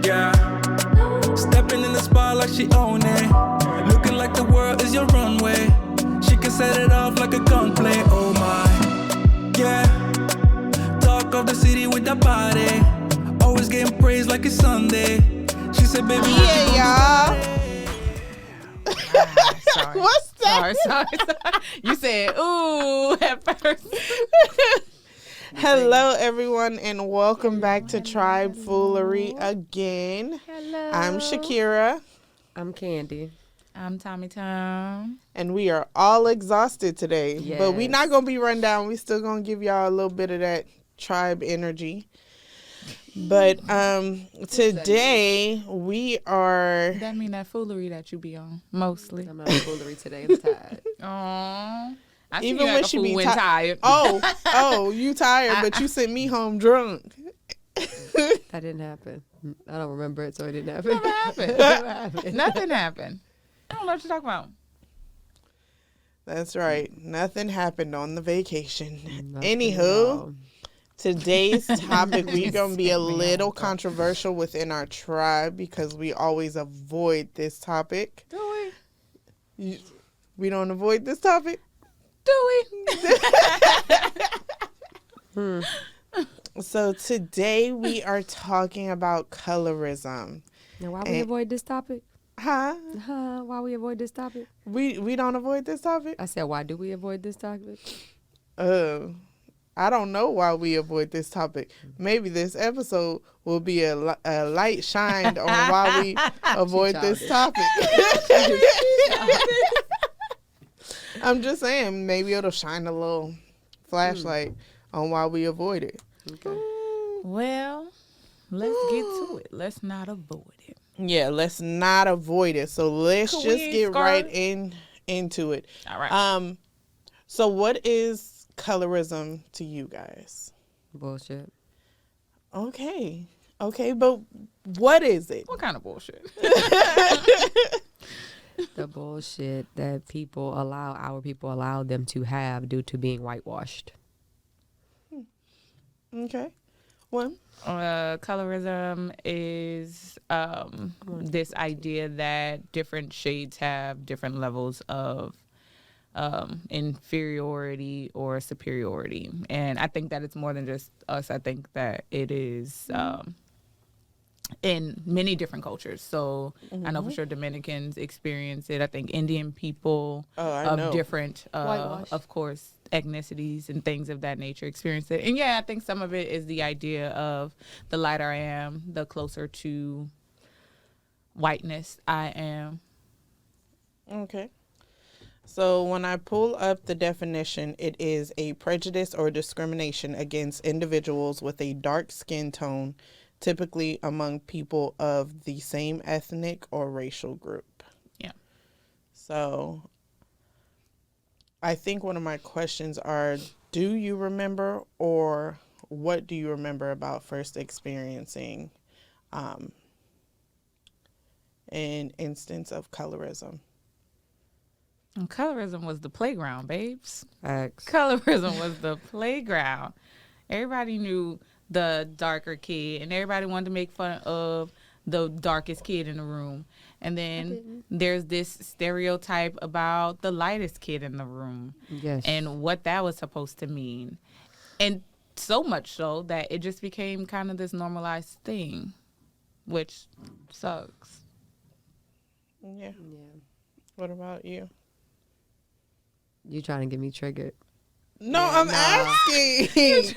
Yeah. Stepping in the spot like she own it. Looking like the world is your runway. She can set it off like a gunplay. Oh my. Yeah. Talk of the city with that body. Always getting praised like it's Sunday. She said, baby, yeah, y'all. Sorry. What's that? Sorry. You said, ooh, at first. Hello, everyone, and welcome back to Tribe Foolery again. Hello. I'm Shakira. I'm Candy. I'm Tommy Tom. And we are all exhausted today. Yes. But we're not going to be run down. We still going to give y'all a little bit of that tribe energy. But today we are... That mean that foolery that you be on, mostly. I'm not foolery today. I'm tired. Aww. I see Even you when act a she fool be when ti- tired. Oh, you tired, but you sent me home drunk. That didn't happen. I don't remember it, so it didn't happen. Never happened. Never happened. Nothing happened. I don't know what you're talking about. That's right. Nothing happened on the vacation. Nothing at Anywho, all. today's topic, we're going to be a little controversial within our tribe because we always avoid this topic. Do we? We don't avoid this topic? Do we? So today we are talking about colorism. Now, why we avoid this topic? Huh? Why we avoid this topic? We don't avoid this topic? I said, why do we avoid this topic? I don't know why we avoid this topic. Maybe this episode will be a light shined on why we avoid this topic. I'm just saying, maybe it'll shine a little flashlight on why we avoid it. Okay. Well, let's get to it. Let's not avoid it. Yeah, let's not avoid it. So let's Could just we get start? right into it. All right. So what is colorism to you guys? Bullshit. Okay, but what is it? What kind of bullshit? The bullshit that our people allow them to have due to being whitewashed. Okay. One. Colorism is this idea that different shades have different levels of inferiority or superiority. And I think that it's more than just us. I think that it is in many different cultures. So I know for sure Dominicans experience it. I think Indian people of different, of course, ethnicities and things of that nature experience it. And yeah, I think some of it is the idea of the lighter I am, the closer to whiteness I am. Okay. So when I pull up the definition, it is a prejudice or discrimination against individuals with a dark skin tone, typically among people of the same ethnic or racial group. Yeah. So I think one of my questions are, do you remember or what do you remember about first experiencing an instance of colorism? And colorism was the playground, babes. Facts. Colorism was the playground. Everybody knew the darker kid, and everybody wanted to make fun of the darkest kid in the room. And then there's this stereotype about the lightest kid in the room. Yes. And what that was supposed to mean. And so much so that it just became kind of this normalized thing, which sucks. Yeah. What about you? You trying to get me triggered? No, I'm asking.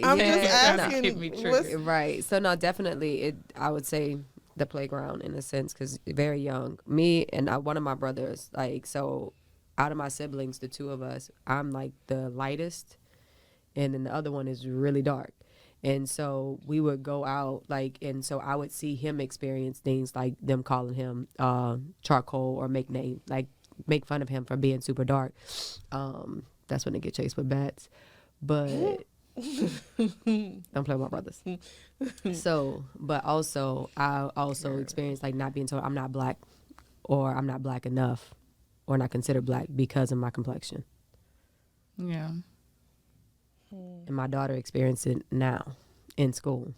I'm just asking. Get me triggered. What's- Right. So no, definitely, I would say the playground in a sense, because very young. Me and one of my brothers, like, so out of my siblings, the two of us, I'm like the lightest, and then the other one is really dark. And so we would go out, like, and so I would see him experience things like them calling him charcoal or make fun of him for being super dark. That's when they get chased with bats. But don't play with my brothers. So, but also, I also experienced like not being told I'm not black, or I'm not black enough, or not considered black because of my complexion. Yeah. And my daughter experienced it now in school.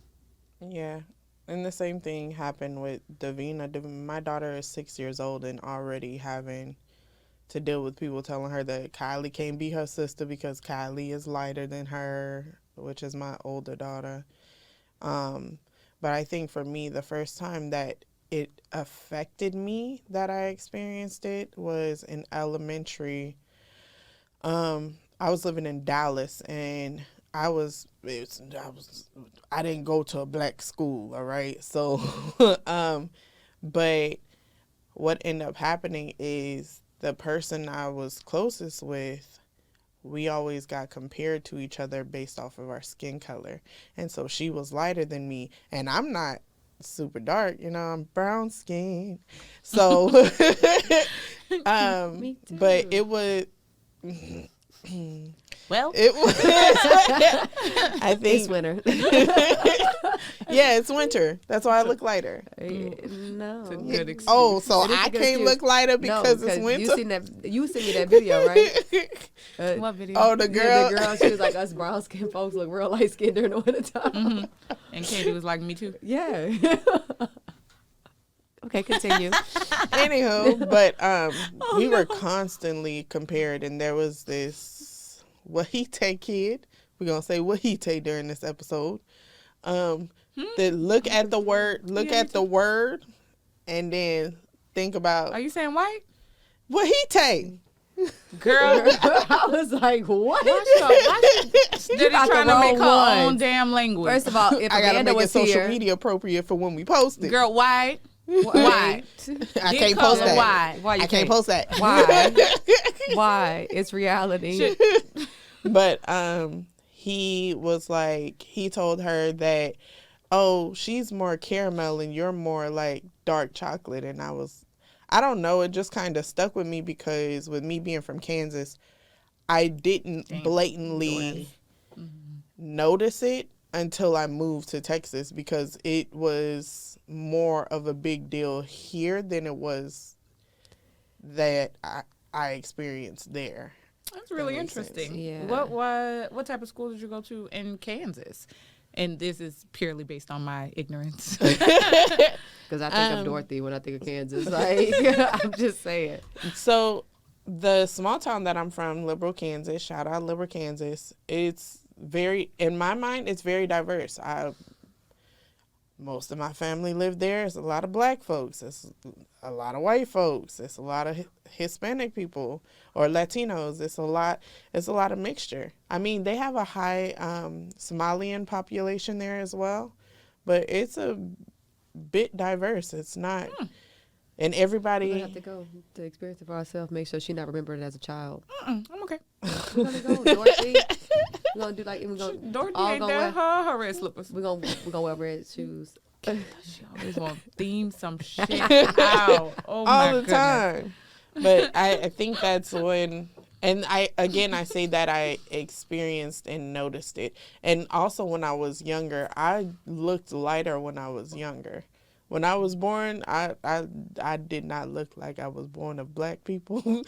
Yeah. And the same thing happened with Davina. My daughter is 6 years old and already having to deal with people telling her that Kylie can't be her sister because Kylie is lighter than her, which is my older daughter. But I think for me, the first time that it affected me that I experienced it was in elementary. I was living in Dallas, and I didn't go to a black school, all right? So, but what ended up happening is the person I was closest with, we always got compared to each other based off of our skin color. And so she was lighter than me, and I'm not super dark, I'm brown skin. So, Me too. but it was... Well, It was. I think It's winter. Yeah, it's winter. That's why I look lighter. No. It's a good excuse. Oh, so It is a I good can't excuse. look lighter No, because it's winter. You seen me that video, right? What video? Oh, the girl. Yeah, the girl. She was like, us brown skinned folks look real light skinned during the winter time. Mm-hmm. And Katie was like, me too. Yeah. Okay, continue. Anywho, but we were constantly compared, and there was this Wahite kid. We're gonna say Wahite during this episode. That look at the word, and then think about Are you saying white? Wahite. Girl, I was like, what? They're got the trying to make her wrong own ones. damn language. First of all, if I gotta Amanda make it was social here, media appropriate for when we post it. Girl, white. why? I Get can't post color that. white. Why you I can't post that. Why? Why? It's reality. Shit. But he was like, he told her that, oh, she's more caramel and you're more like dark chocolate. And I don't know, it just kind of stuck with me because with me being from Kansas, I didn't blatantly notice it until I moved to Texas because it was more of a big deal here than it was that I experienced there. That's really That makes interesting. sense. Yeah. What type of school did you go to in Kansas? And this is purely based on my ignorance. Because I think of Dorothy when I think of Kansas. Like, I'm just saying. So the small town that I'm from, Liberal, Kansas, shout out Liberal, Kansas, it's very, in my mind, it's very diverse. Most of my family lived there. It's a lot of black folks. It's a lot of white folks. It's a lot of Hispanic people or Latinos. It's a lot of mixture. I mean, they have a high Somalian population there as well, but it's a bit diverse. It's not, and everybody. We have to go to experience it for ourselves. Make sure she not remembered it as a child. I'm okay. We're gonna go, Dorothy. We're gonna do like Dorothy all ain't gonna there. wear. Her red slippers. We're gonna wear red shoes. She always want to theme some shit out. Oh my all the goodness. time. But I think that's when, and I say that I experienced and noticed it. And also when I was younger, I looked lighter when I was younger. When I was born, I did not look like I was born of black people.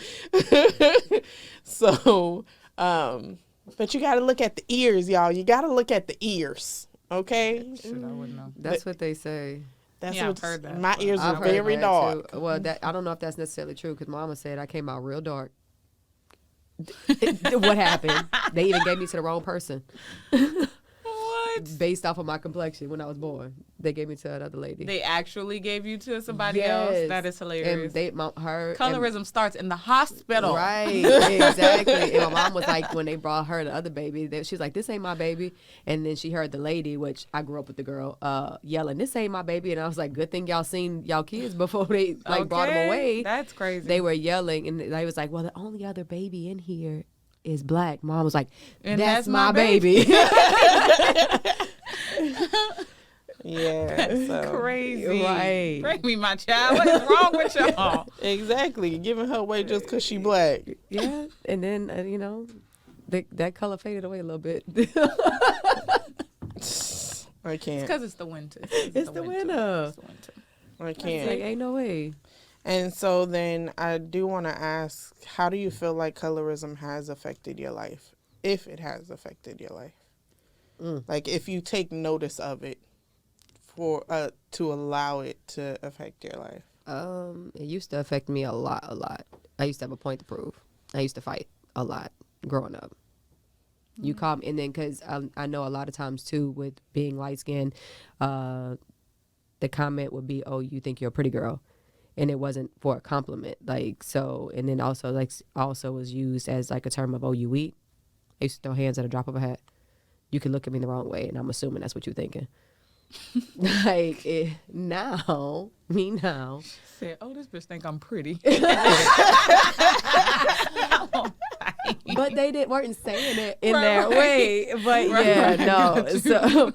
So, but you got to look at the ears, y'all. You got to look at the ears. Okay? Shit, I wouldn't know. That's what they say. That's Yeah, what I've heard that. my ears I've are heard very that, dark. too. Well, I don't know if that's necessarily true because Mama said I came out real dark. What happened? They even gave me to the wrong person. What? Based off of my complexion when I was born. They gave me to another lady. They actually gave you to somebody else? That is hilarious. And Colorism starts in the hospital. Right, exactly. And my mom was like, when they brought her the other baby, she was like, this ain't my baby. And then she heard the lady, which I grew up with the girl, yelling, this ain't my baby. And I was like, good thing y'all seen y'all kids before they brought them away. That's crazy. They were yelling, and they was like, well, the only other baby in here is black. Mom was like, And that's my baby. Yeah, so. Crazy. Right. Bring me my child. What is wrong with y'all? Exactly, giving her away just because she black. Yeah, and then, that color faded away a little bit. I can't. Because it's the winter. It's the winter. It's the winter. I It's can't. like, ain't no way. And so then I do want to ask, how do you feel like colorism has affected your life? If it has affected your life. Like if you take notice of it for to allow it to affect your life? It used to affect me a lot. I used to have a point to prove. I used to fight a lot growing up. You call me, and then because I know a lot of times too with being light skinned, the comment would be, "Oh, you think you're a pretty girl," and it wasn't for a compliment. Like so, and then also was used as like a term of, "Oh, you weak." I used to throw hands at a drop of a hat. You could look at me the wrong way, and I'm assuming that's what you're thinking. Like now said, "Oh, this bitch think I'm pretty." But they weren't saying it in that way. But yeah, no. So,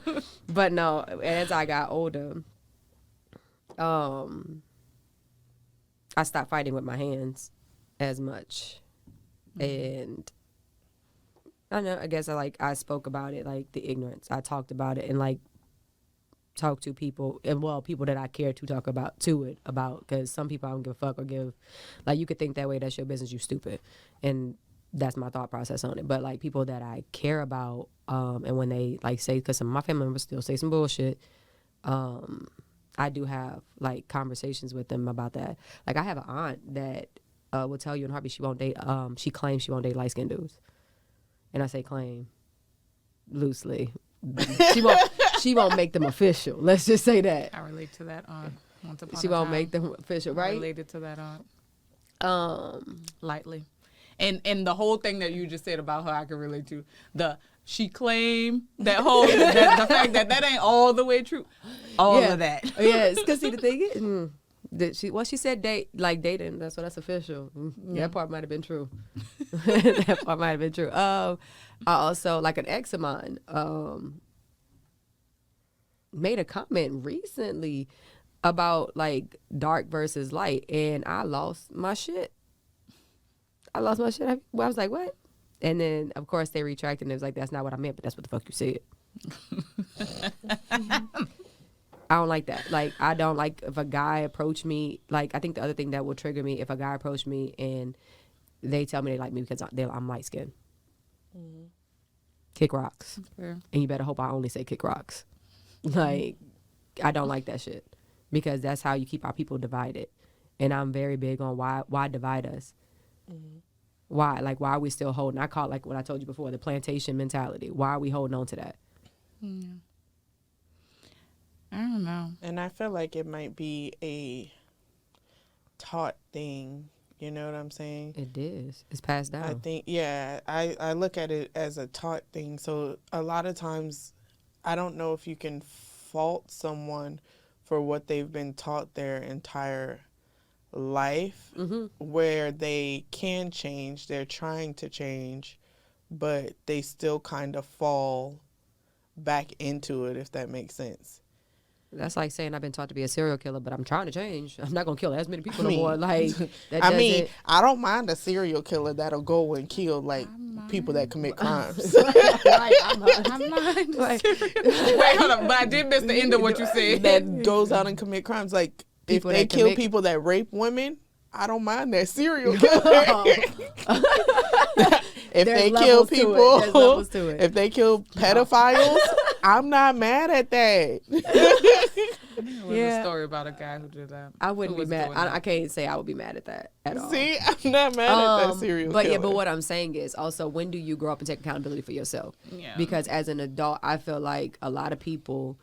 but no. As I got older, I stopped fighting with my hands as much, and I know. I guess I spoke about it, like the ignorance. I talked about it and like talked to people, and people that I care to talk about because some people I don't give a fuck or give. Like you could think that way. That's your business. You stupid, and that's my thought process on it. But like people that I care about, and when they like say, because some of my family members still say some bullshit, I do have like conversations with them about that. Like I have an aunt that will tell you in a heartbeat she won't date. She claims she won't date light skinned dudes, and I say claim loosely. She won't make them official. Let's just say that. I relate to that aunt. She won't make them official, right? I related to that aunt. Lightly. And the whole thing that you just said about her, I can relate to. She claimed that whole, the fact that ain't all the way true. All of that. Yes, because see, the thing is, she said dating, that's official. That part might have been true. That part might have been true. I also, like an ex of mine, made a comment recently about like dark versus light, and I lost my shit. I was like, what? And then, of course, they retracted, and it was like, that's not what I meant, but that's what the fuck you said. I don't like that. Like, I don't like if a guy approach me. Like, I think the other thing that will trigger me, if a guy approach me and they tell me they like me because I'm light skinned. Mm-hmm. Kick rocks. And you better hope I only say kick rocks. Like, I don't like that shit. Because that's how you keep our people divided. And I'm very big on why divide us. Mm-hmm. Why? Like, why are we still holding? I call it, like what I told you before, the plantation mentality. Why are we holding on to that? Yeah. I don't know. And I feel like it might be a taught thing. You know what I'm saying? It is. It's passed down. I think, yeah, I look at it as a taught thing. So a lot of times, I don't know if you can fault someone for what they've been taught their entire life, mm-hmm. where they can change, they're trying to change, but they still kind of fall back into it, if that makes sense. That's like saying I've been taught to be a serial killer, but I'm trying to change. I'm not gonna kill as many people no more. Like, I don't mind a serial killer that'll go and kill like people that commit crimes. Right, I mind. Wait, hold on, but I did miss the end of what you said. That goes out and commit crimes. Like people if they kill people that rape women, I don't mind that serial killer. If they kill people, if they kill pedophiles, I'm not mad at that. There was a story about a guy who did that. I wouldn't be mad. I can't say I would be mad at that at all. See, I'm not mad at that serial killer. Yeah, but what I'm saying is also, when do you grow up and take accountability for yourself? Yeah. Because as an adult, I feel like a lot of people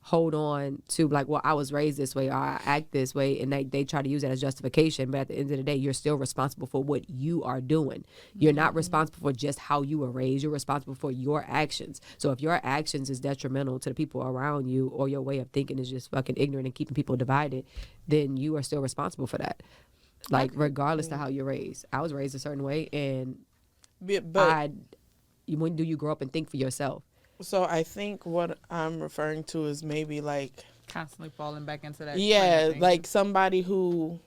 hold on to like, well, I was raised this way or I act this way, and they try to use that as justification. But at the end of the day, you're still responsible for what you are doing. You're not responsible for just how you were raised. You're responsible for your actions. So if your actions is detrimental to the people around you, or your way of thinking is just fucking ignorant and keeping people divided, then you are still responsible for that. Like, regardless of how you're raised. I was raised a certain way, and when do you grow up and think for yourself? So I think what I'm referring to is maybe like constantly falling back into that. Yeah, like somebody who,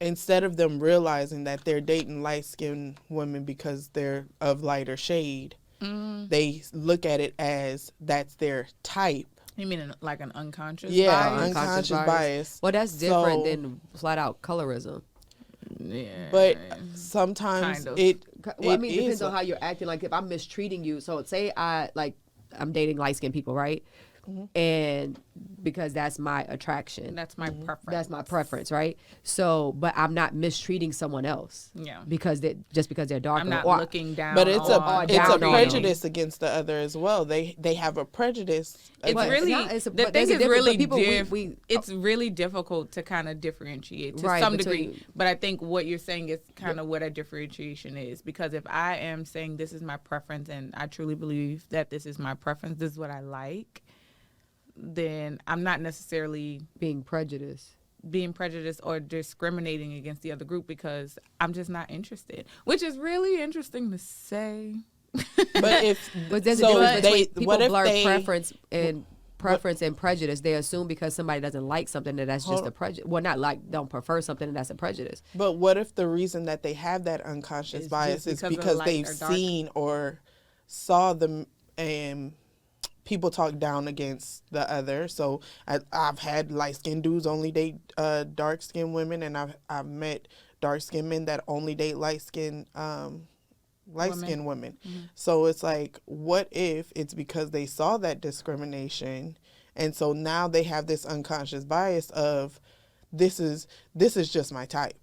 instead of them realizing that they're dating light-skinned women because they're of lighter shade, they look at it as that's their type. You mean like an unconscious bias? Yeah, unconscious bias. Well, that's different than flat-out colorism. Yeah, but sometimes I mean, it depends on how you're acting. Like, if I'm mistreating you, so say I like I'm dating light skinned people, right? And because that's my attraction. That's my preference. That's my preference, right? So, but I'm not mistreating someone else. Yeah. Because just because they're darker. I'm not looking down. But it's a prejudice them. against the other as well. They have a prejudice. It's really the thing is really it's really difficult to kind of differentiate to some degree. But I think what you're saying is kind of what a differentiation is, because if I am saying this is my preference and I truly believe that this is my preference, this is what I like, then I'm not necessarily being prejudiced or discriminating against the other group, because I'm just not interested, which is really interesting to say. But there's a difference between people blur preference and prejudice. They assume because somebody doesn't like something that's just a prejudice. Well, not like don't prefer something that's a prejudice. But what if the reason that they have that unconscious bias is because they've seen or saw them people talk down against the other? So I've had light-skinned dudes only date dark-skinned women, and I've met dark-skinned men that only date light-skinned women. So it's like, what if it's because they saw that discrimination, and so now they have this unconscious bias of this is just my type,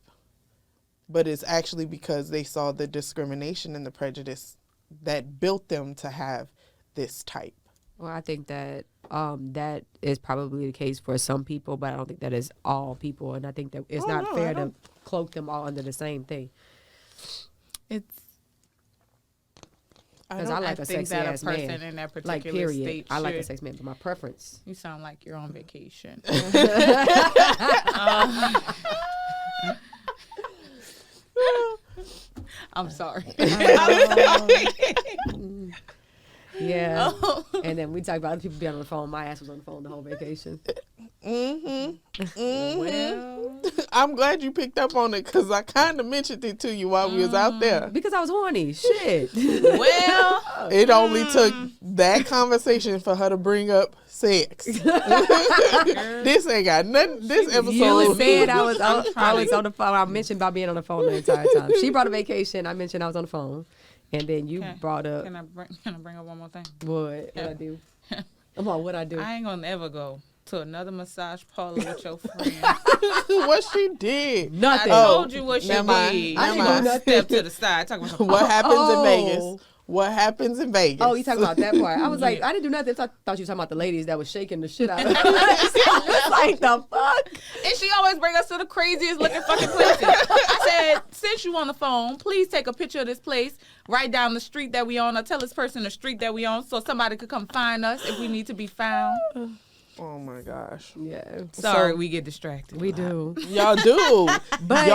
but it's actually because they saw the discrimination and the prejudice that built them to have this type. Well, I think that that is probably the case for some people, but I don't think that is all people, and I think that it's not fair to cloak them all under the same thing. Because I like a sexy ass man. In that particular like, period. State I like a sexy man, but my preference. You sound like you're on vacation. I'm sorry. Yeah. And then we talk about other people being on the phone. My ass was on the phone the whole vacation. Well, I'm glad you picked up on it, because I kind of mentioned it to you while we was out there. Because I was horny. Shit. Well, it only took that conversation for her to bring up sex. This ain't got nothing. This episode. You said I was on the phone. I mentioned about being on the phone the entire time. She brought a vacation. I mentioned I was on the phone. And then you brought up. Can I bring up one more thing? What I do? Come on, what I do? I ain't gonna ever go to another massage parlor with your friend. What she did? Nothing. I told you what she did. I didn't do nothing. Step to the side. Talk about what happens in Vegas. What happens in Vegas? Oh, you talking about that part? I was like, I didn't do nothing. I thought you were talking about the ladies that was shaking the shit out of her. It's like, the fuck? And she always bring us to the craziest looking fucking places. I said, since you on the phone, please take a picture of this place right down the street that we on, or tell this person the street that we on, so somebody could come find us if we need to be found. Oh my gosh. Yeah. Sorry, we get distracted. We do. Y'all do. But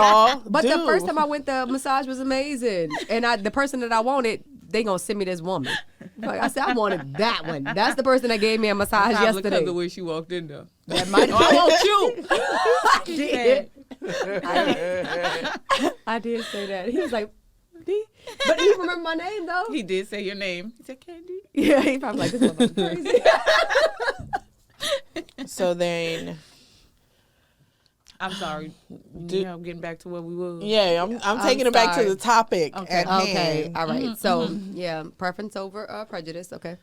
the first time I went, the massage was amazing. And the person that I wanted, they gonna send me this woman. Like I said, I wanted that one. That's the person that gave me a massage yesterday. Because the way she walked in there. That might I want you. I did say that. He was like, but he remember my name though. He did say your name. He said Candy. Yeah, he probably like, this motherfucker crazy. So then, I'm sorry. Getting back to where we were. Yeah, I'm taking it back to the topic at hand. Okay, all right. So, yeah, preference over prejudice. Okay.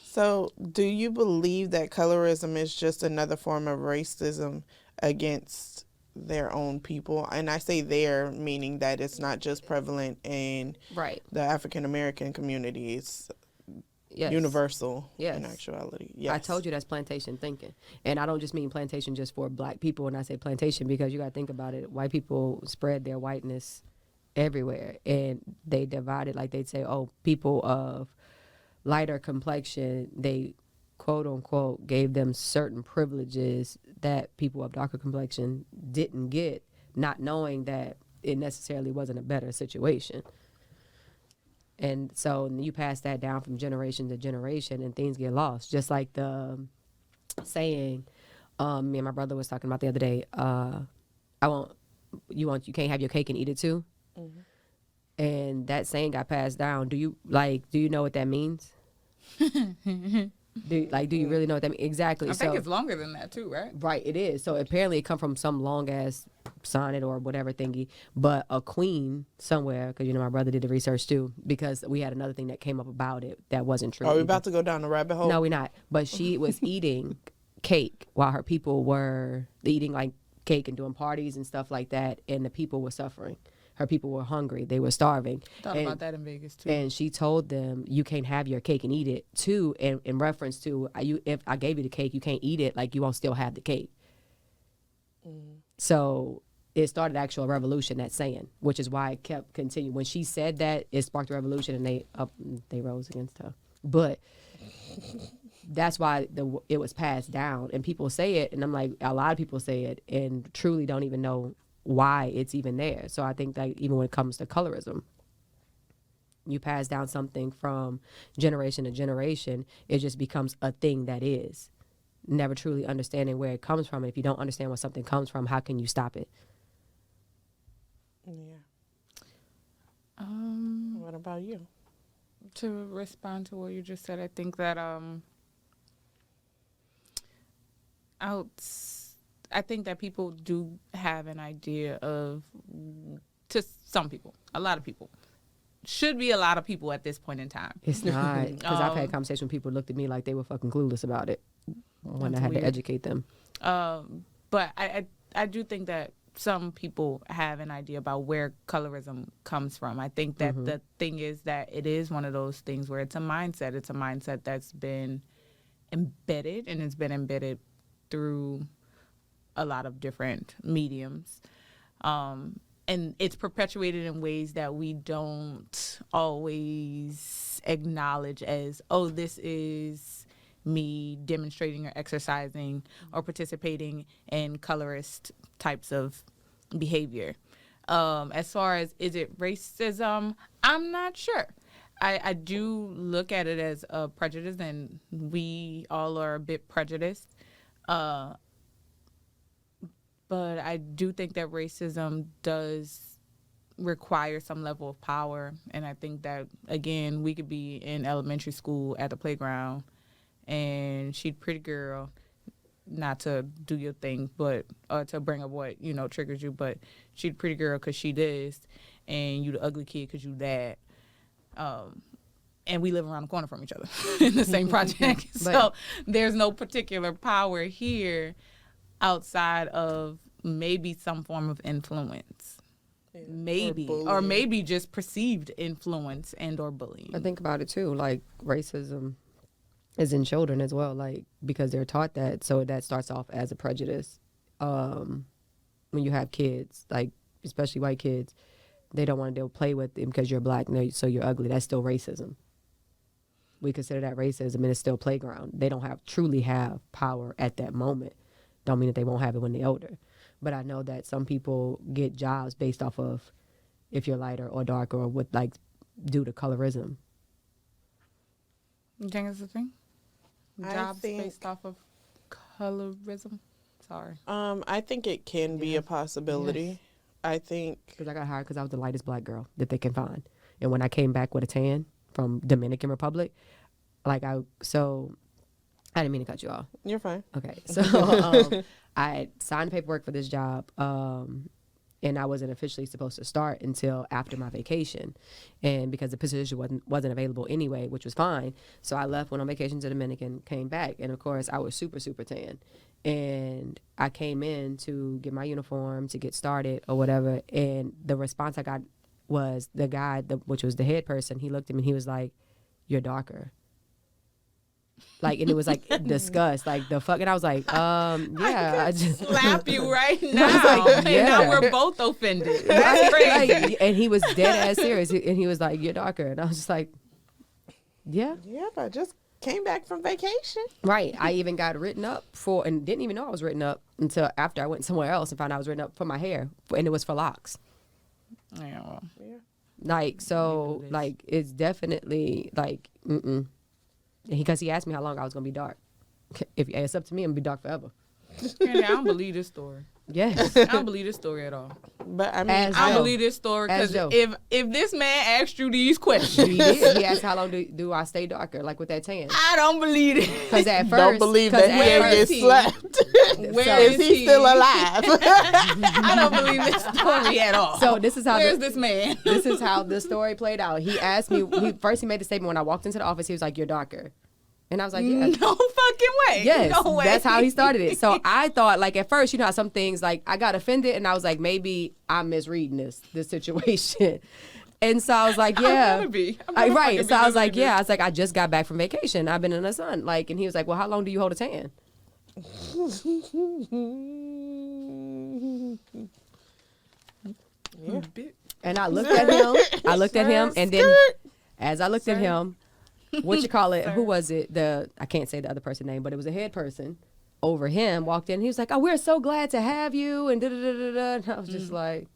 So, do you believe that colorism is just another form of racism against their own people? And I say their, meaning that it's not just prevalent in the African American community. It's universal in actuality. Yes. I told you that's plantation thinking. And I don't just mean plantation just for black people when I say plantation, because you got to think about it. White people spread their whiteness everywhere, and they divided, like they'd say, oh, people of lighter complexion, they quote unquote gave them certain privileges that people of darker complexion didn't get, not knowing that it necessarily wasn't a better situation. And so you pass that down from generation to generation, and things get lost. Just like the saying, me and my brother was talking about the other day, you can't have your cake and eat it too. Mm-hmm. And that saying got passed down. Do you know what that means? Do you really know what that means? Exactly. I think it's longer than that too, right? Right, it is. So apparently it come from some long ass sonnet or whatever thingy. But a queen somewhere, because my brother did the research too, because we had another thing that came up about it that wasn't true. Are we about to go down the rabbit hole? No, we're not. But she was eating cake while her people were eating like cake and doing parties and stuff like that, and the people were suffering. Her people were hungry. They were starving. Thought about that in Vegas too. And she told them, you can't have your cake and eat it too, in reference to, if I gave you the cake, you can't eat it, like you won't still have the cake. So it started actual revolution, that saying, which is why it kept continuing. When she said that, it sparked a revolution, and they rose against her. But that's why it was passed down, and people say it, and I'm like, a lot of people say it and truly don't even know why it's even there. So I think that even when it comes to colorism, you pass down something from generation to generation, it just becomes a thing that is. Never truly understanding where it comes from. And if you don't understand where something comes from, how can you stop it? Yeah. What about you? To respond to what you just said, I think that I think that people do have an idea of, to some people, a lot of people, should be a lot of people at this point in time. It's not, because I've had conversations when people looked at me like they were fucking clueless about it when I had to educate them. But I do think that some people have an idea about where colorism comes from. I think that the thing is that it is one of those things where it's a mindset. It's a mindset that's been embedded, and it's been embedded through a lot of different mediums. And it's perpetuated in ways that we don't always acknowledge as, oh, this is me demonstrating or exercising or participating in colorist types of behavior. As far as, is it racism? I'm not sure. I do look at it as a prejudice, and we all are a bit prejudiced. But I do think that racism does require some level of power. And I think that, again, we could be in elementary school at the playground, and she's a pretty girl, not to do your thing, but to bring up what, triggers you, but she's a pretty girl because she this, and you the ugly kid because you that. And we live around the corner from each other in the same project. So there's no particular power here outside of maybe some form of influence. Yeah. Maybe. Or maybe just perceived influence and or bullying. I think about it too, like racism is in children as well, like because they're taught that, so that starts off as a prejudice. When you have kids, like especially white kids, they don't want to play with them because you're black, so you're ugly. That's still racism. We consider that racism, and it's still playground. They don't truly have power at that moment. Don't mean that they won't have it when they're older. But I know that some people get jobs based off of if you're lighter or darker, or with due to colorism. You think it's a thing? Jobs based off of colorism? Sorry. I think it can be a possibility. Yes. I think because I got hired because I was the lightest black girl that they can find, and when I came back with a tan from Dominican Republic, I didn't mean to cut you off. You're fine. Okay, so I signed the paperwork for this job, and I wasn't officially supposed to start until after my vacation, and because the position wasn't available anyway, which was fine. So I left, went on vacation to Dominican, came back, and of course I was super, super tan. And I came in to get my uniform to get started or whatever, and the response I got was the guy, which was the head person, he looked at me and he was like, "You're darker." And it was disgust, the fuck, and I was like, yeah, I just slap you right now, and now we're both offended. That's crazy. And he was dead ass serious, and he was like, "You're darker," and I was just like, yeah, but I just came back from vacation. Right. I even got written up for, and didn't even know I was written up until after I went somewhere else and found out I was written up for my hair, and it was for locks. Yeah, well, yeah. It's definitely because he asked me how long I was gonna be dark. If it's up to me, I'm gonna be dark forever. I don't believe this story. Yes. I don't believe this story at all. But I mean, I don't believe this story because if this man asked you these questions, he did. He asked how long do I stay darker, like with that tan. I don't believe it. Because at first, don't believe that he gets slapped. Where is he still alive? I don't believe this story at all. So this is how. Where's this man? This is how the story played out. He asked me. He made the statement when I walked into the office. He was like, "You're darker." And I was like, yeah. No fucking way. Yes, no way. That's how he started it. So I thought, like, at first, you know how some things, like, I got offended, and I was like, maybe I'm misreading this situation. And so I was like, yeah. I'm gonna be. Right. So I was like, yeah. I was like, I just got back from vacation. I've been in the sun. Like, and he was like, well, how long do you hold a tan? Yeah. And I looked at him. And then as I looked at him, what you call it? Who was it? I can't say the other person's name, but it was a head person over him walked in. He was like, "Oh, we're so glad to have you," and da da da da da. And I was just like,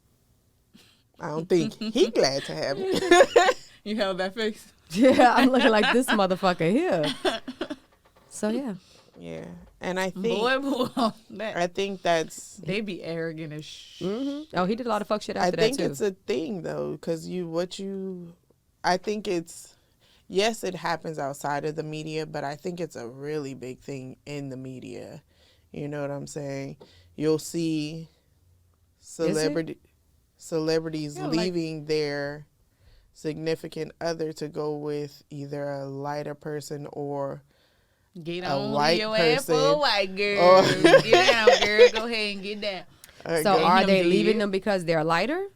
I don't think he glad to have me. You held that face. Yeah, I'm looking like this motherfucker here. So yeah. Yeah, and I think I think they be arrogant as shit. Mm-hmm. Oh, he did a lot of fuck shit after that too. I think it's a thing though, because I think it's. Yes, it happens outside of the media, but I think it's a really big thing in the media. You know what I'm saying? You'll see celebrities leaving their significant other to go with either a lighter person or get a on white your person. Ass for a white girl. Get down, girl. Go ahead and get down. So are they leaving them because they're lighter?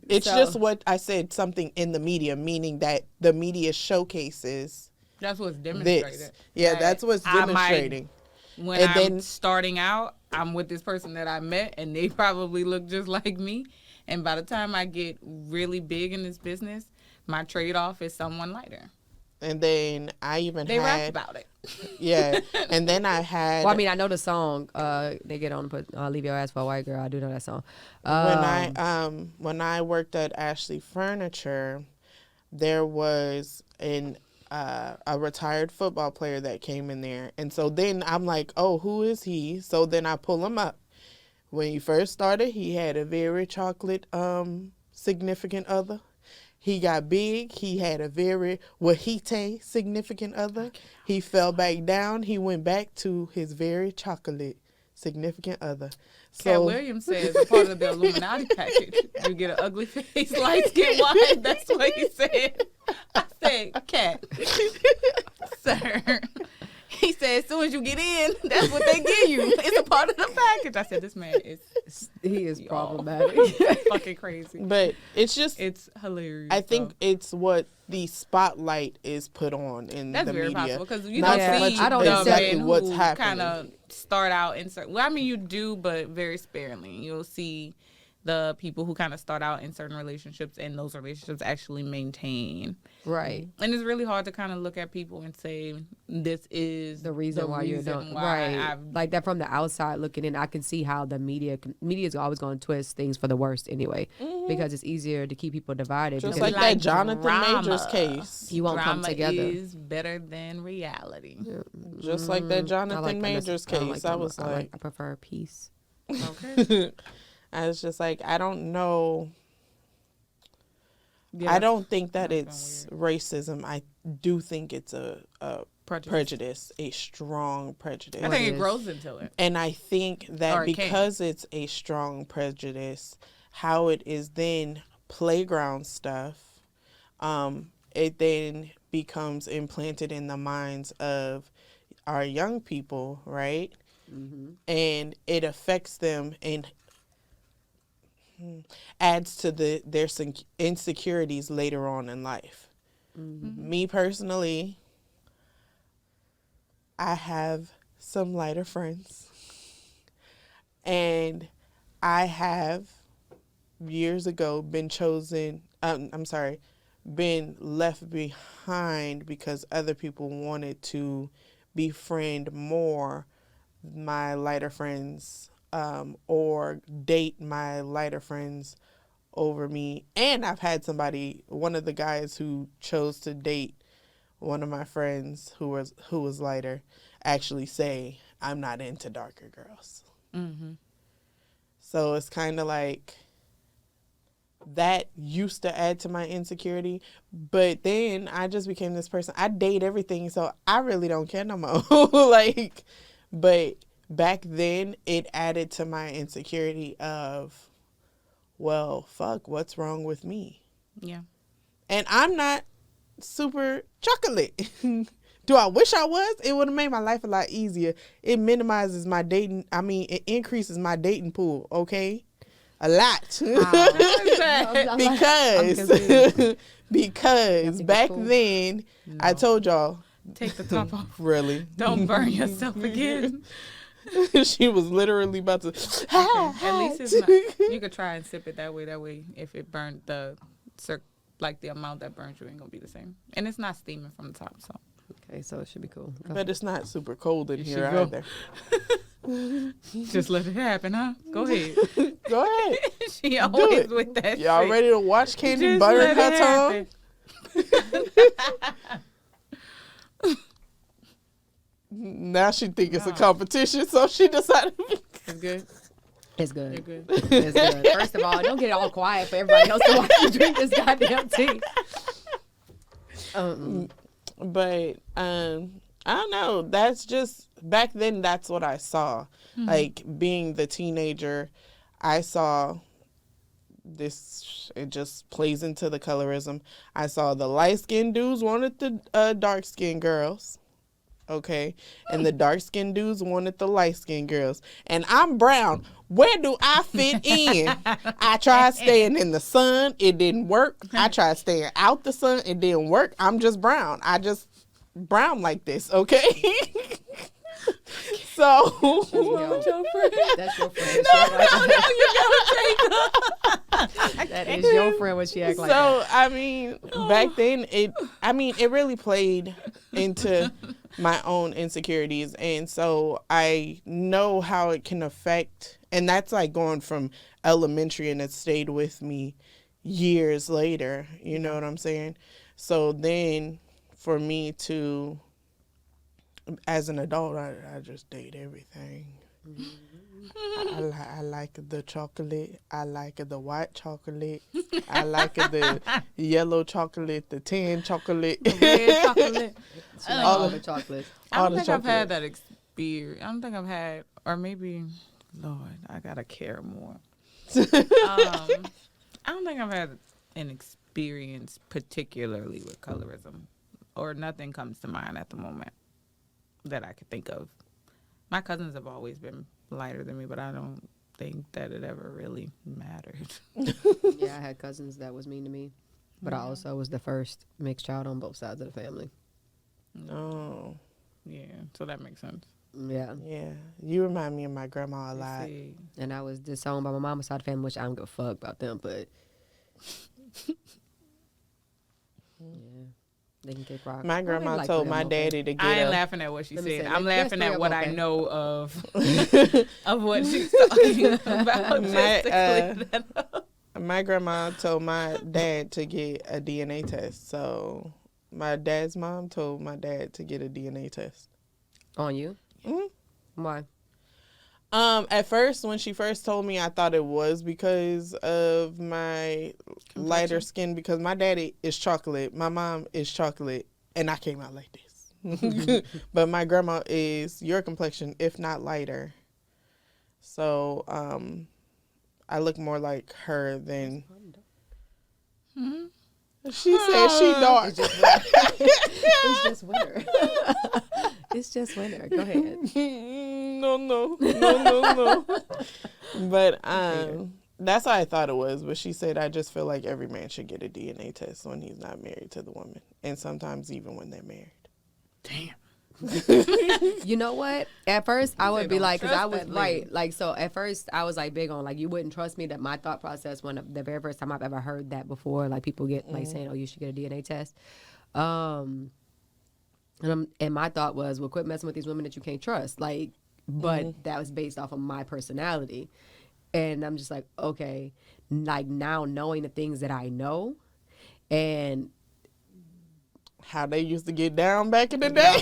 It's just what I said, something in the media, meaning that the media showcases. That's what's demonstrated. This. Yeah, that's what's demonstrating. When I'm starting out, I'm with this person that I met, and they probably look just like me. And by the time I get really big in this business, my trade-off is someone lighter. And then I rap about it. Yeah. And then I had. Well, I mean, I know the song. They get on and put "Leave Your Ass for a White Girl." I do know that song. When I worked at Ashley Furniture, there was a retired football player that came in there, and so then I'm like, oh, who is he? So then I pull him up. When he first started, he had a very chocolate significant other. He got big. He had a very wahite significant other. He fell back down. He went back to his very chocolate significant other. Cat Williams says a part of the Illuminati package, you get an ugly face, lights get wide. That's what he said. I said, Cat, sir. He said, as soon as you get in, that's what they give you. It's a part of the package. I said, this man is problematic. Fucking crazy. But it's hilarious. I think it's what the spotlight is put on in the media. That's very possible because you don't see I don't exactly what's happening. Kind of start out in certain. Well, I mean, you do, but very sparingly. You'll see the people who kind of start out in certain relationships and those relationships actually maintain. Right. And it's really hard to kind of look at people and say, this is the reason why you're doing right. Like that from the outside looking in, I can see how the media is always going to twist things for the worst anyway, because it's easier to keep people divided. Just like that Jonathan Majors case. You won't come together. Drama is better than reality. Just like that Jonathan Majors case. I was like, I prefer peace. Okay. I was just like, I don't know. Yeah, I don't think that it's racism. I do think it's a prejudice, a strong prejudice. I think it grows into it. And I think that because it's a strong prejudice, how it is then playground stuff, it then becomes implanted in the minds of our young people, right? Mm-hmm. And it affects them and adds to their insecurities later on in life. Mm-hmm. Me personally, I have some lighter friends, and I have years ago been been left behind because other people wanted to befriend more my lighter friends or date my lighter friends over me. And I've had one of the guys who chose to date one of my friends who was lighter actually say, I'm not into darker girls. Mm-hmm. So it's kind of like that used to add to my insecurity, but then I just became this person. I date everything, so I really don't care no more. Like, but back then it added to my insecurity of, well, fuck, what's wrong with me? Yeah. And I'm not super chocolate. Do I wish I was? It would have made my life a lot easier. It minimizes my dating. I mean, it increases my dating pool, okay? A lot. Because back then, no. I told y'all. Take the top off. Really? Don't burn yourself again. She was literally about to. Okay. At least it's not. You could try and sip it that way. That way, if it burned the amount that burns you ain't gonna be the same. And it's not steaming from the top, so. Okay, so it should be cool. But it's not super cold in here either. Just let it happen, huh? Go ahead. Go ahead. She always with that. Y'all ready to watch Candy butter her tongue? Now she think it's a competition, so she decided. It's good. It's good. You're good. It's good. First of all, don't get it all quiet for everybody else to watch you drink this goddamn tea. But I don't know. That's just back then. That's what I saw. Mm-hmm. Like being the teenager, I saw this. It just plays into the colorism. I saw the light skinned dudes wanted the dark skinned girls. Okay, and the dark skinned dudes wanted the light skinned girls, and I'm brown. Where do I fit in? I tried staying in the sun, it didn't work. I tried staying out the sun, it didn't work. I'm just brown. I just brown like this, okay? So that's your friend. That's your friend. No, you gotta take her. That is your friend when she act like that. So I mean, back then it really played into my own insecurities, and so I know how it can affect, and that's like going from elementary, and it stayed with me years later, you know what I'm saying? So then for me to, as an adult, I just date everything. I like the chocolate. I like the white chocolate. I like the yellow chocolate, the tan chocolate, the red chocolate. All the chocolates. I don't think I've had that experience. I don't think I've had, or maybe, Lord, I gotta care more. I don't think I've had an experience particularly with colorism, or nothing comes to mind at the moment that I could think of. My cousins have always been lighter than me, but I don't think that it ever really mattered. Yeah, I had cousins that was mean to me, but I also was the first mixed child on both sides of the family. Oh. Yeah, so that makes sense. Yeah. Yeah. You remind me of my grandma a lot. And I was disowned by my mama's side of the family, which I don't give a fuck about them, but yeah. They can kick rock. My grandma told my daddy to get I ain't laughing at what she said. I'm laughing at what I know of what she's talking about. My grandma told my dad to get a DNA test. So my dad's mom told my dad to get a DNA test. On you? Mm-hmm. Why? At first, when she first told me, I thought it was because of my lighter skin, because my daddy is chocolate, my mom is chocolate, and I came out like this. But my grandma is your complexion, if not lighter. So, I look more like her than... She said she dark. It's just winter. It's just winter. Go ahead. No. But that's how I thought it was. But she said, I just feel like every man should get a DNA test when he's not married to the woman, and sometimes even when they're married. Damn. You know what? At first, I would be like, because I was right. Like, so at first, I was like big on like, you wouldn't trust me. That my thought process when the very first time I've ever heard that before, like people get like saying, oh, you should get a DNA test. And my thought was, well, quit messing with these women that you can't trust. Like, but that was based off of my personality. And I'm just like, okay, like now knowing the things that I know, and how they used to get down back in the day.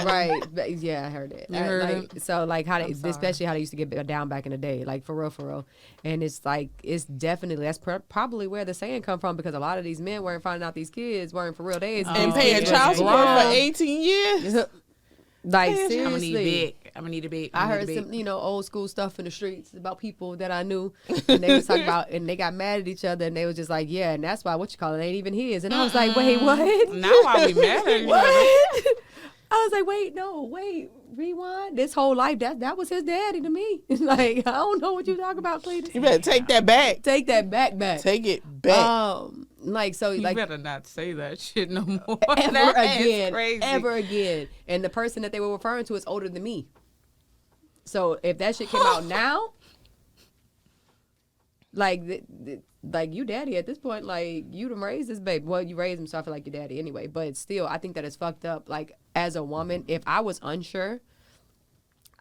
Right. Yeah, I heard it. You heard it? So, like, how they, especially how they used to get down back in the day, like, for real. And it's like, it's definitely, that's probably where the saying come from, because a lot of these men weren't finding out these kids weren't for real. And paying child support for 18 years. Like, Man, seriously. I'm gonna need a big. I heard some, old school stuff in the streets about people that I knew, and they was talking about, and they got mad at each other, and they was just like, yeah, and that's why ain't even his. And I was like, wait, what? Now why we mad at each other? What? I was like, wait, rewind. This whole life, that was his daddy to me. Like, I don't know what you talk about, Cletus. You better take that back. Take that back. Take it back. You better not say that shit no more. Ever again. And the person that they were referring to is older than me. So if that shit came out now, like you daddy at this point, like you done raised this baby. Well, you raised him, so I feel like your daddy anyway. But still, I think that it's fucked up. Like, as a woman, if I was unsure,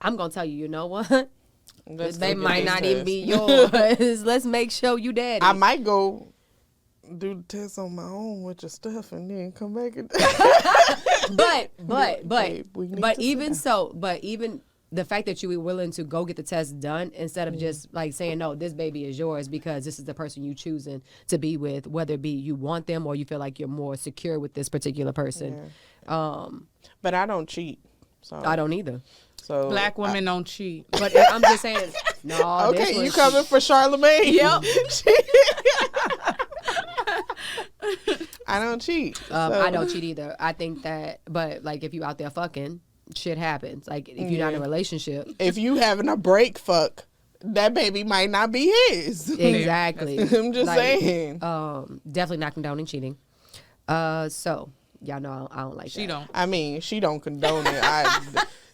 I'm gonna tell you, you know what? This baby might not even be yours. Let's make sure you daddy. I might go do the test on my own with your stuff and then come back and but even the fact that you were willing to go get the test done instead of just like saying, no, this baby is yours because this is the person you choosing to be with, whether it be you want them or you feel like you're more secure with this particular person. Yeah. But I don't cheat. So I don't either. So Black women don't cheat. But I'm just saying, no. Okay, you coming for Charlamagne? Yep. I don't cheat. I don't cheat either. I think that, but like if you out there fucking, shit happens. Like if you're not in a relationship, if you having a break fuck, that baby might not be his. Exactly. I'm just saying. Definitely not condoning cheating. So y'all know I don't like she that. don't. I mean, she don't condone it.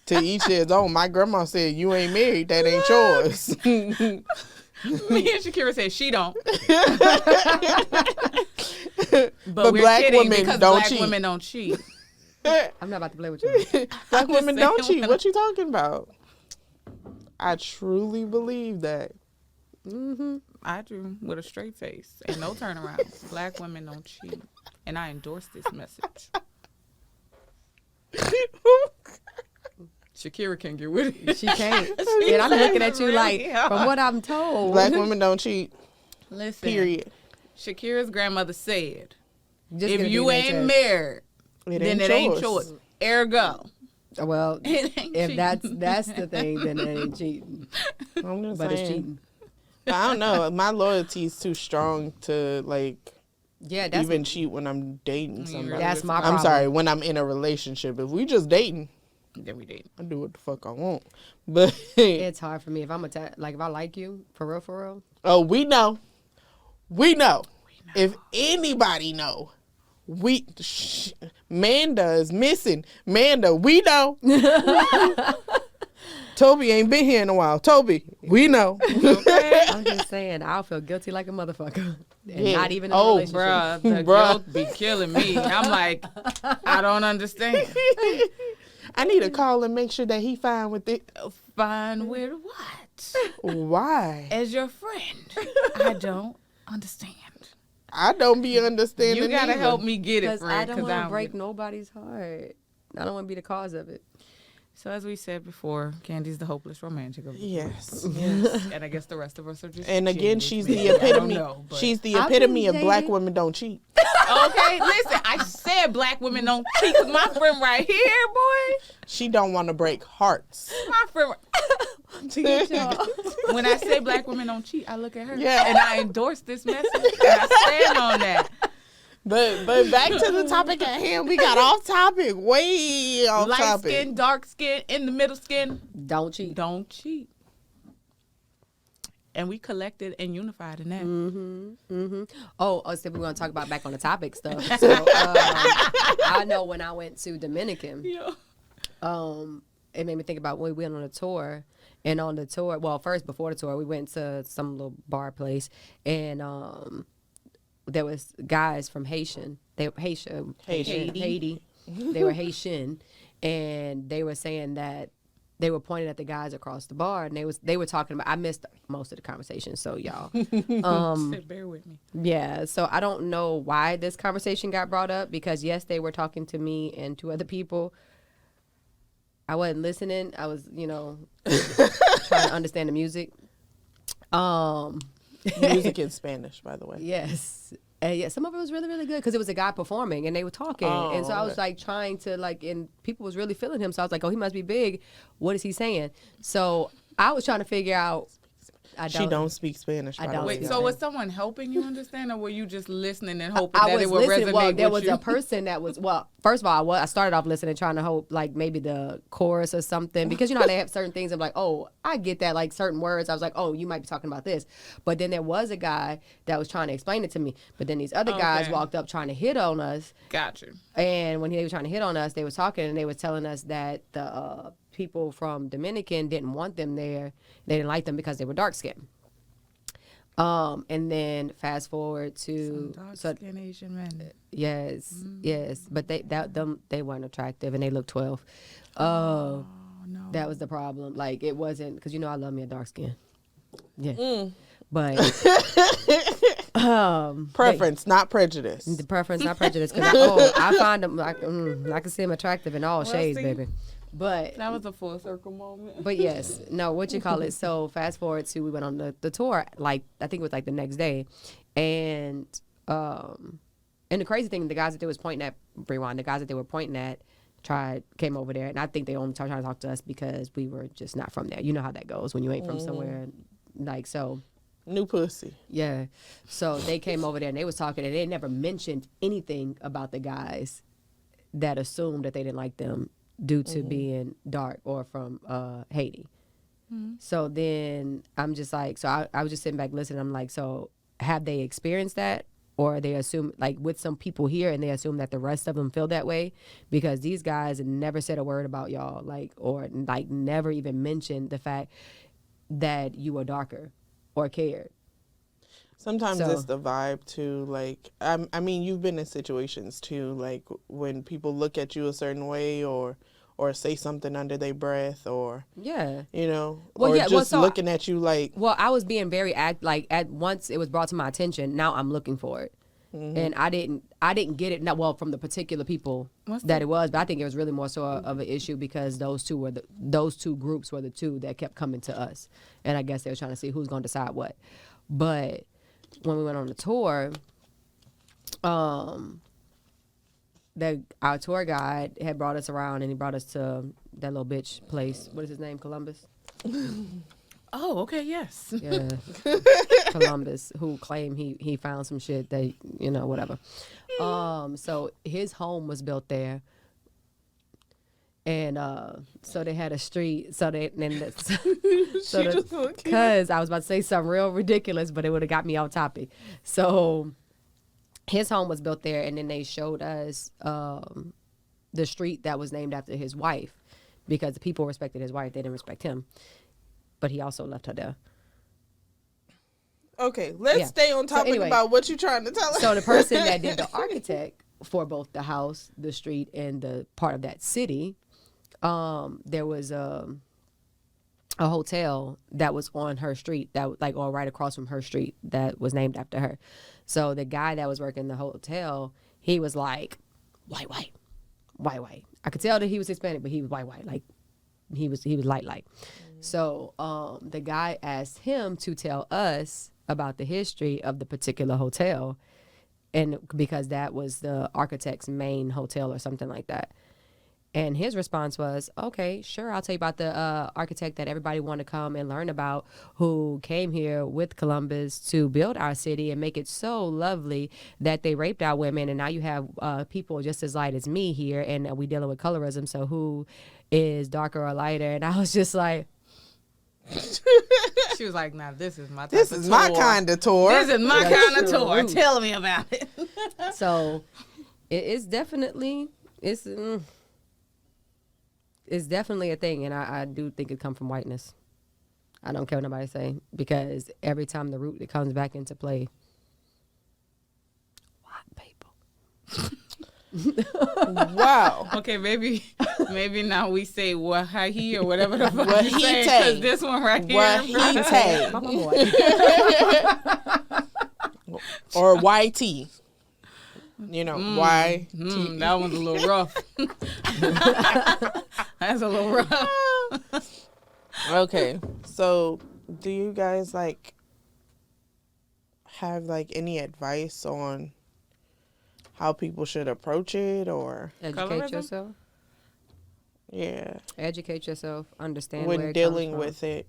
To each his own. My grandma said, "You ain't married, that ain't yours." Me and Shakira said she don't. But black women don't black cheat. Women don't cheat. I'm not about to play with you. Black women don't cheat. What you talking about? I truly believe that. Mm-hmm. I do, with a straight face. Ain't no turnaround. Black women don't cheat. And I endorse this message. Shakira can't get with it. She can't. And I'm looking at you like, from what I'm told. Black women don't cheat. Listen. Period. Shakira's grandmother said, Just if you ain't married, then it ain't yours. Ergo. Well, if cheating. that's the thing, then it ain't cheating. I'm just But saying. it's cheating. I don't know. My loyalty is too strong to like that's cheat when I'm dating somebody. That's my problem. I'm sorry, when I'm in a relationship. If we just dating, Then we date. I do what the fuck I want. But it's hard for me if I'm if I like you for real. Oh, we know. If anybody know, Manda is missing. Manda, we know. Toby ain't been here in a while. Toby, we know. Okay. I'm just saying, I'll feel guilty like a motherfucker. And not even in a relationship. Bruh, the guilt be killing me. I'm like, I don't understand. I need to call and make sure that he fine with it. Fine with what? Why? As your friend. I don't understand. I don't be understanding. You gotta either. help me get it, Because friend. I don't want to break nobody's heart. I don't want to be the cause of it. So as we said before, Candy's the hopeless romantic of the Yes. and I guess the rest of us are just. And again, genius, she's maybe. the epitome. But... She's the epitome of black women don't cheat. Okay, listen. I said black women don't cheat. 'Cause my friend right here, boy. She don't want to break hearts. My friend. When I say black women don't cheat, I look at her. Yeah. And I endorse this message. And I stand on that. But back to the topic at hand. We got off topic. Way off Light topic. skin, dark skin, in the middle skin. Don't cheat. Don't cheat. And we collected and unified in that. Mm-hmm. Mm-hmm. So we're going to talk about back on the topic stuff. So I know when I went to Dominican, it made me think about when we went on a tour. And on the tour, well, first before the tour, we went to some little bar place. And there was guys from Haiti. They were Haitian. And they were saying that they were pointing at the guys across the bar, and they were talking about. I missed most of the conversation, so y'all, bear with me. Yeah, so I don't know why this conversation got brought up because yes, they were talking to me and two other people. I wasn't listening. I was, trying to understand the music. Music in Spanish, by the way. Yes. Yeah, some of it was really, really good because it was a guy performing and they were talking. And so I was like trying to and people was really feeling him. So I was like, oh, he must be big. What is he saying? So I was trying to figure out. She don't speak Spanish. Wait, so was someone helping you understand, or were you just listening and hoping that it would resonate well, there with was a person that was, first of all, I started off listening, trying to hope, maybe the chorus or something, because you know how they have certain things. I'm like, oh, I get that, certain words. I was like, oh, you might be talking about this. But then there was a guy that was trying to explain it to me. But then these other guys walked up trying to hit on us. Gotcha. And when they were trying to hit on us, they was talking and they was telling us that the people from Dominican didn't want them there. They didn't like them because they were dark skinned. And then fast forward to dark-skinned Asian men. Yes, yes, but they weren't attractive and they looked 12. No. That was the problem. It wasn't because I love me a dark skin. Yeah, but preference, not prejudice. The preference, not prejudice. Because I find them I can see them attractive in all shades, baby. But that was a full circle moment. But yes, no, what you call it? So fast forward to we went on the tour. I think it was the next day, and the crazy thing, the guys that they was pointing at, rewind, the guys that they were pointing at, came over there, and I think they only tried to talk to us because we were just not from there. You know how that goes when you ain't from somewhere, so. New pussy. Yeah, so they came over there and they was talking, and they never mentioned anything about the guys that assumed that they didn't like them due to being dark or from Haiti. So then I'm just I was just sitting back listening. I'm like, so have they experienced that? Or they assume, with some people here, and they assume that the rest of them feel that way? Because these guys never said a word about y'all, or never even mentioned the fact that you were darker or cared. Sometimes it's the vibe too. I mean, you've been in situations too, when people look at you a certain way or say something under their breath, or looking at you Well, I was being very at once it was brought to my attention. Now I'm looking for it, and I didn't get it. Not well from the particular people it was, but I think it was really more so of an issue because those two groups were the two that kept coming to us, and I guess they were trying to see who's going to decide what, but. When we went on the tour, our tour guide had brought us around, and he brought us to that little bitch place. What is his name? Columbus? Oh, okay, yes. Yeah. Columbus, who claimed he found some shit that, whatever. So his home was built there. And so they had a street. So because I was about to say something real ridiculous, but it would have got me off topic. So his home was built there, and then they showed us the street that was named after his wife, because the people respected his wife. They didn't respect him, but he also left her there. Okay, let's stay on topic about what you're trying to tell us. So the person that did the architect for both the house, the street, and the part of that city. There was a hotel that was on her street, that or right across from her street, that was named after her. So the guy that was working the hotel, he was white. I could tell that he was Hispanic, but he was white. He was light. So the guy asked him to tell us about the history of the particular hotel, and because that was the architect's main hotel or something like that. And his response was, okay, sure, I'll tell you about the architect that everybody wanted to come and learn about, who came here with Columbus to build our city and make it so lovely that they raped our women. And now you have people just as light as me here, and we dealing with colorism, so who is darker or lighter? And I was just like... She was like, "Now this is my type this of is tour. my kind of tour. This is my kind of tour. Tell me about it." So it's definitely it's definitely a thing, and I do think it comes from whiteness. I don't care what nobody say, because every time the root that comes back into play, white people. Wow. Okay, maybe Maybe now we say wahahi or whatever the fuck you say, because this one right here. Wahite. Or YT. You know, YT. That one's a little rough. That's a little rough. Okay, so do you guys like have like any advice on how people should approach it, or educate yourself? Yeah, educate yourself. Understand when where it dealing comes from. with it.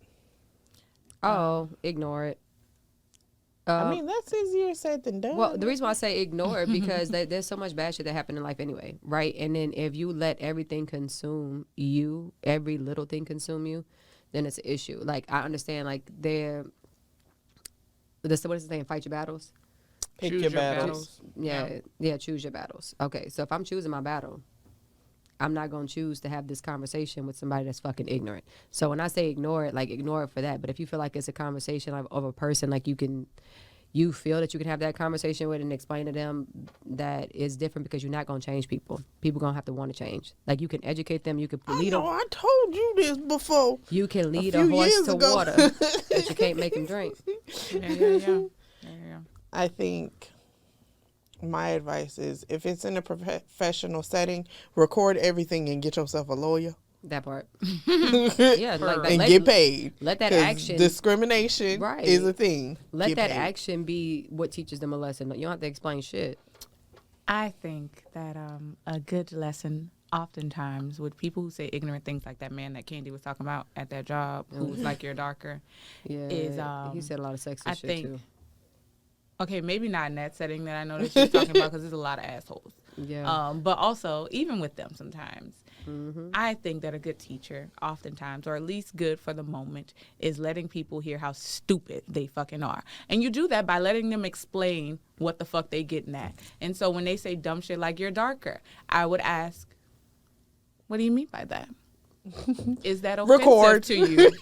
Oh, ignore it. I mean, that's easier said than done. Well, the reason why I say ignore it because there's so much bad shit that happen in life anyway, right? And then if you let everything consume you, every little thing consume you, then it's an issue. Like, I understand, like, what is the saying? Fight your battles. Pick your battles. Yeah, choose your battles. Okay, so if I'm choosing my battle, I'm not going to choose to have this conversation with somebody that's fucking ignorant. So when I say ignore it, like, ignore it for that. But if you feel like it's a conversation of a person, like, you feel that you can have that conversation with and explain to them that is different, because you're not going to change people. People going to have to want to change. Like, you can educate them. You can lead them. I told you this before. You can lead a horse to water, but you can't make him drink. Yeah. I think my advice is, if it's in a professional setting, record everything and get yourself a lawyer. That part. Yeah, like and get paid. Let that action. Discrimination is a thing. Let that action be what teaches them a lesson. You don't have to explain shit. I think that a good lesson oftentimes with people who say ignorant things, like that man that Candy was talking about at that job who was like, you're darker. Yeah, is he said a lot of sexist shit too. Okay, maybe not in that setting that I know that she's talking about, because there's a lot of assholes. Yeah. But also, even with them sometimes, I think that a good teacher, oftentimes, or at least good for the moment, is letting people hear how stupid they fucking are. And you do that by letting them explain what the fuck they getting at. And so when they say dumb shit like you're darker, I would ask, what do you mean by that? Is that offensive to you?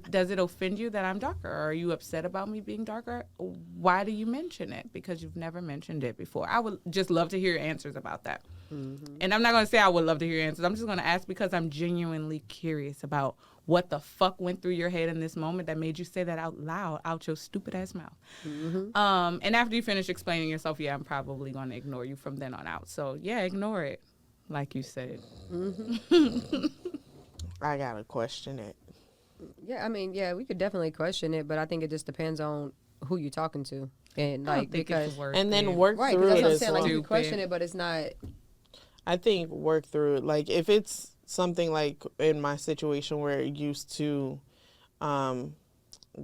Does it offend you that I'm darker? Or are you upset about me being darker? Why do you mention it? Because you've never mentioned it before. I would just love to hear answers about that. And I'm not going to say I would love to hear answers. I'm just going to ask because I'm genuinely curious about what the fuck went through your head in this moment that made you say that out loud, out your stupid ass mouth. And after you finish explaining yourself, I'm probably going to ignore you from then on out. So, ignore it, like you said. I got to question it. Yeah, I mean, we could definitely question it, but I think it just depends on who you're talking to. And, like, because... And then work through it. Right, because that's what I'm saying. Well. Like, you question it, but it's not... I think work through it. Like, if it's something like in my situation where it used to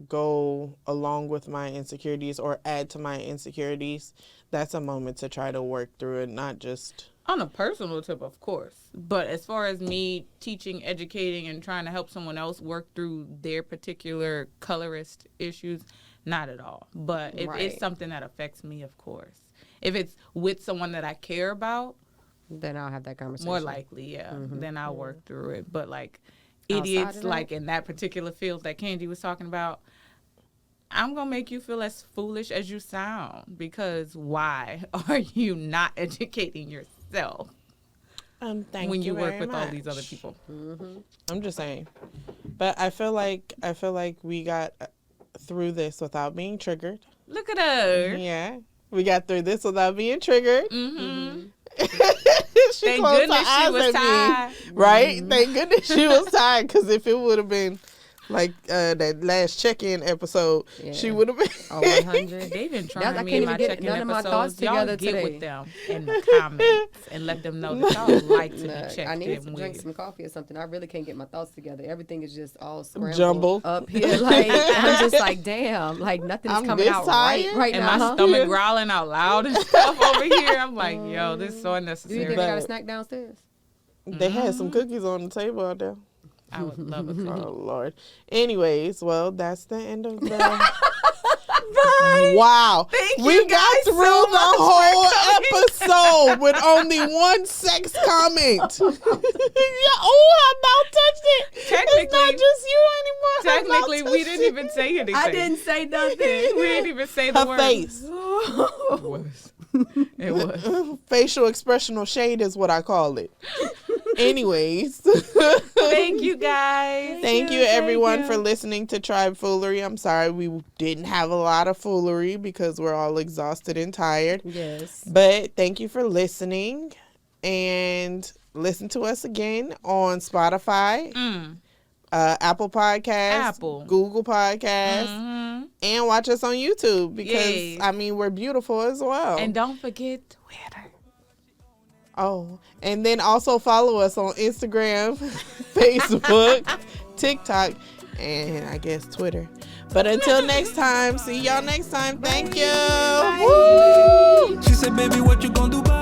go along with my insecurities or add to my insecurities, that's a moment to try to work through it, not just... On a personal tip, of course. But as far as me teaching, educating, and trying to help someone else work through their particular colorist issues, not at all. But if it's something that affects me, of course. If it's with someone that I care about, then I'll have that conversation. More likely, then I'll work through it. But like idiots, like in that particular field that Candy was talking about, I'm going to make you feel as foolish as you sound, because why are you not educating yourself when you work with all these other people? I'm just saying. But I feel like we got through this without being triggered. Look at her. Yeah. We got through this without being triggered. Thank goodness she was tired. Right? Thank goodness she was tired, because if it would have been like that last check-in episode, she would have been. 100. They've been trying me in my check-in episodes. My thoughts together y'all get today. with them in the comments and let them know that y'all like to be checked in. I need to with. drink some coffee or something. I really can't get my thoughts together. Everything is just all scrambled jumbled up here. Like, I'm just like, damn, like nothing's coming out right and now. And my stomach growling out loud and stuff over here. I'm like, yo, this is so unnecessary. Do you think they got a snack downstairs? They had some cookies on the table out there. I would love a cookie. Oh, Lord. Anyways, well, that's the end of the... Wow. We got through the whole episode with only one sex comment. I'm about touched it. It's not just you anymore. Technically, we didn't even say anything. I didn't say nothing. We didn't even say the word. Her face. It was. Facial expressional shade is what I call it. Anyways. Thank you, guys. Thank you, everyone, for listening to Tribe Foolery. I'm sorry we didn't have a lot of foolery because we're all exhausted and tired. Yes. But thank you for listening. And listen to us again on Spotify, Apple Podcasts, Google Podcasts, and watch us on YouTube because, I mean, we're beautiful as well. And don't forget Twitter. Oh, and then also follow us on Instagram, Facebook, TikTok, and I guess Twitter. But until next time, see y'all next time. Thank you. Woo! She said, baby, what you gonna do?